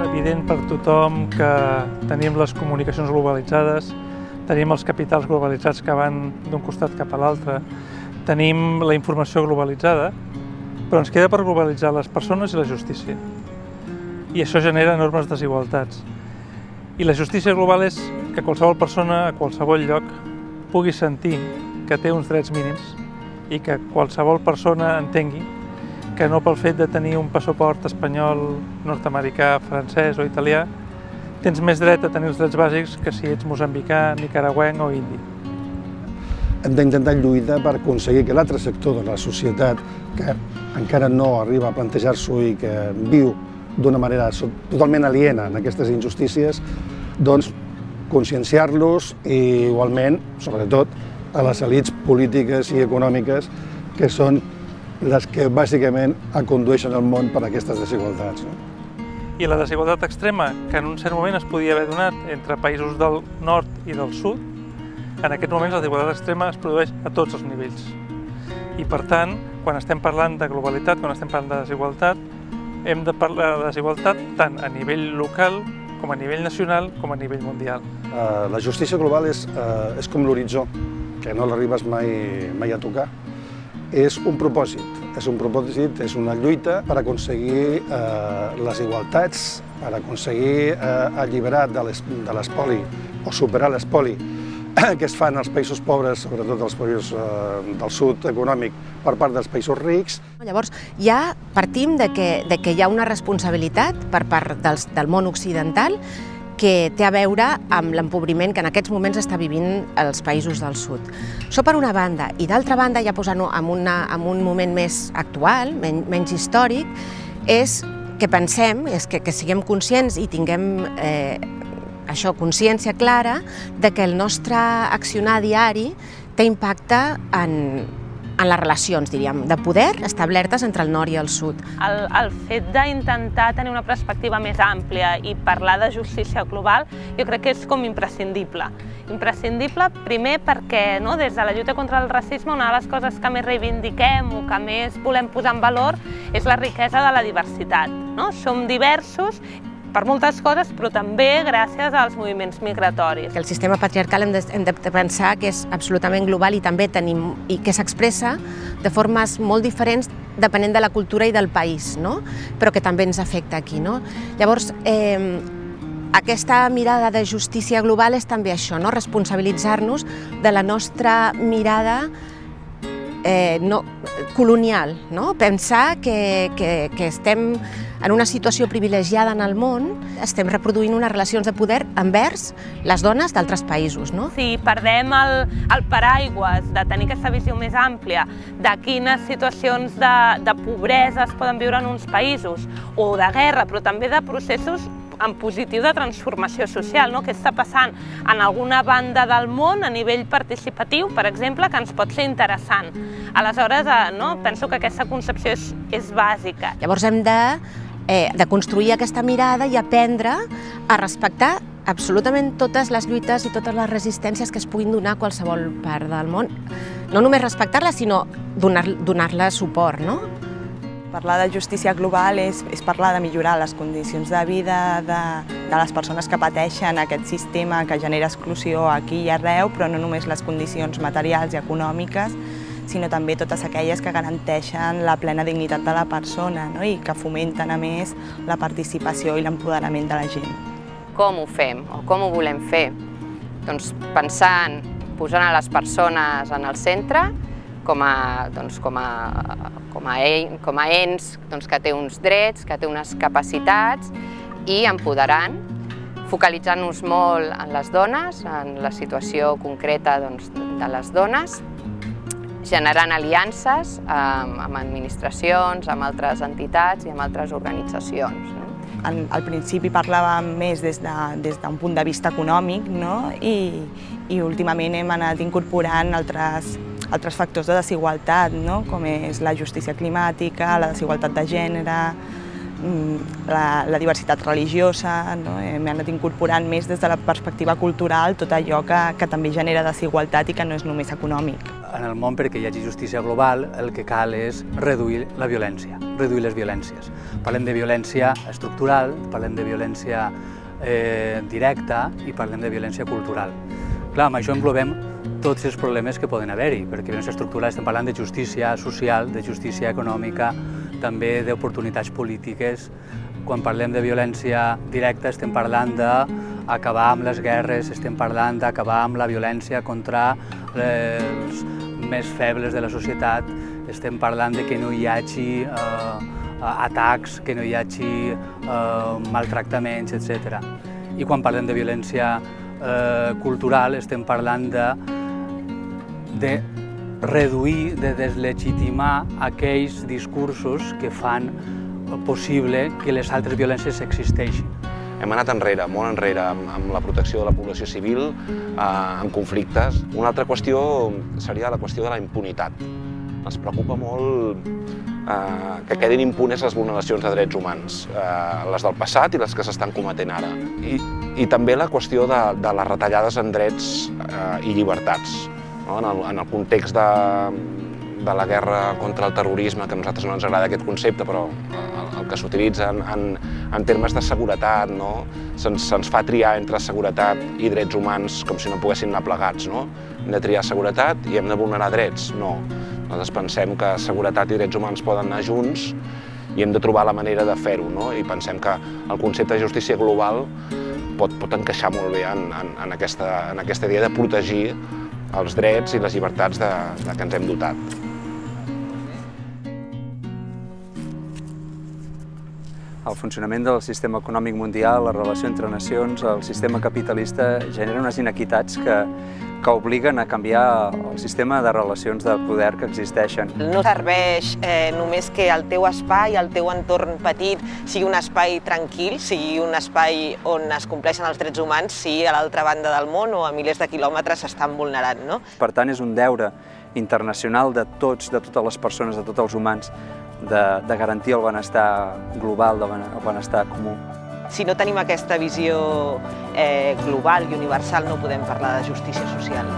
evident per tothom que tenim les comunicacions globalitzades, tenim els capitals globalitzats que van d'un costat cap a l'altre, tenim la informació globalitzada, però ens queda per globalitzar les persones i la justícia. I això genera enormes desigualtats. I la justícia global és que qualsevol persona a qualsevol lloc pugui sentir que té uns drets mínims i que qualsevol persona entengui que no pel fet de tenir un passaport espanyol, nord-americà, francès o italià tens més dret a tenir els drets bàsics que si ets mozambicà, nicaragüenc o indi. Hem d'intentar lluitar per aconseguir que l'altre sector de la societat, que encara no arriba a plantejar-s'ho i que viu d'una manera totalment aliena en aquestes injustícies, doncs conscienciar-los i igualment, sobretot, a les elits polítiques i econòmiques que són les que bàsicament condueixen el món per aquestes desigualtats. I la desigualtat extrema, que en un cert moment es podia haver donat entre països del nord i del sud, en aquests moments la desigualtat extrema es produeix a tots els nivells. I per tant, quan estem parlant de globalitat, quan estem parlant de desigualtat, hem de parlar de desigualtat tant a nivell local, com a nivell nacional, com a nivell mundial. La justícia global és com l'horitzó, que no l'arribes mai a tocar. És un propòsit, és una lluita per aconseguir les igualtats, per aconseguir alliberar de l'espoli o superar l'espoli que es fan als països pobres, sobretot als països del sud econòmic, per part dels països rics. Llavors, ja partim de que hi ha una responsabilitat per part del món occidental que té a veure amb l'empobriment que en aquests moments està vivint els països del sud. Això per una banda, i d'altra banda, ja posant-ho en un moment més actual, menys històric, és que pensem, que siguem conscients i tinguem consciència clara de que el nostre accionar diari té impacte en les relacions, diríem, de poder establertes entre el nord i el sud. El fet d'intentar tenir una perspectiva més àmplia i parlar de justícia global jo crec que és com imprescindible. Imprescindible primer perquè des de la lluita contra el racisme una de les coses que més reivindiquem o que més volem posar en valor és la riquesa de la diversitat. Som diversos per moltes coses, però també gràcies als moviments migratoris. El sistema patriarcal hem de pensar que és absolutament global i també i que s'expressa de formes molt diferents depenent de la cultura i del país, però que també ens afecta aquí. Llavors, aquesta mirada de justícia global és també això, responsabilitzar-nos de la nostra mirada colonial, pensar que estem en una situació privilegiada en el món, estem reproduint unes relacions de poder envers les dones d'altres països. Si perdem el paraigües de tenir aquesta visió més àmplia de quines situacions de pobresa es poden viure en uns països o de guerra, però també de processos en positiu de transformació social, què està passant en alguna banda del món a nivell participatiu, per exemple, que ens pot ser interessant. Aleshores, penso que aquesta concepció és bàsica. Llavors hem de construir aquesta mirada i aprendre a respectar absolutament totes les lluites i totes les resistències que es puguin donar a qualsevol part del món. No només respectar-les, sinó donar-les suport. Parlar de justícia global és parlar de millorar les condicions de vida de les persones que pateixen aquest sistema que genera exclusió aquí i arreu, però no només les condicions materials i econòmiques, sinó també totes aquelles que garanteixen la plena dignitat de la persona i que fomenten, a més, la participació i l'empoderament de la gent. Com ho fem o com ho volem fer? Doncs pensant, posant a les persones en el centre, com a ens que té uns drets, que té unes capacitats i empoderant, focalitzant-nos molt en les dones, en la situació concreta de les dones, generant aliances amb administracions, amb altres entitats i amb altres organitzacions. Al principi parlàvem més des d'un punt de vista econòmic i últimament hem anat incorporant altres factors de desigualtat, com és la justícia climàtica, la desigualtat de gènere, la diversitat religiosa. Hem anat incorporant més des de la perspectiva cultural tot allò que també genera desigualtat i que no és només econòmic. En el món, perquè hi hagi justícia global, el que cal és reduir la violència. reduir les violències. Parlem de violència estructural, parlem de violència directa i parlem de violència cultural. Clar, amb això englobem tots els problemes que poden haver-hi, perquè violència estructural estem parlant de justícia social, de justícia econòmica, també d'oportunitats polítiques. Quan parlem de violència directa estem parlant d'acabar amb les guerres, estem parlant d'acabar amb la violència contra els més febles de la societat, estem parlant de que no hi hagi atacs, que no hi hagi maltractaments, etc. I quan parlem de violència cultural estem parlant de reduir, de deslegitimar aquells discursos que fan possible que les altres violències existeixin. Hem anat enrere, molt enrere, amb la protecció de la població civil, en conflictes. Una altra qüestió seria la qüestió de la impunitat. Ens preocupa molt que quedin impunes les vulneracions de drets humans, les del passat i les que s'estan cometent ara. I també la qüestió de les retallades en drets i llibertats. En el context de la guerra contra el terrorisme, que a nosaltres no ens agrada aquest concepte, però el que s'utilitza en termes de seguretat, se'ns fa triar entre seguretat i drets humans com si no poguessin anar plegats. Hem de triar seguretat i hem de vulnerar drets? No. Nosaltres pensem que seguretat i drets humans poden anar junts i hem de trobar la manera de fer-ho, i pensem que el concepte de justícia global pot encaixar molt bé en aquesta idea de protegir els drets i les llibertats de què ens hem dotat. El funcionament del sistema econòmic mundial, la relació entre nacions, el sistema capitalista genera unes inequitats que obliguen a canviar el sistema de relacions de poder que existeixen. No serveix només que el teu espai, el teu entorn petit, sigui un espai tranquil, sigui un espai on es compleixen els drets humans, si a l'altra banda del món o a milers de quilòmetres s'estan vulnerant. Per tant, és un deure internacional de totes les persones, de tots els humans, de garantir el benestar global, el benestar comú. Si no tenim aquesta visió global i universal, no podem parlar de justícia social.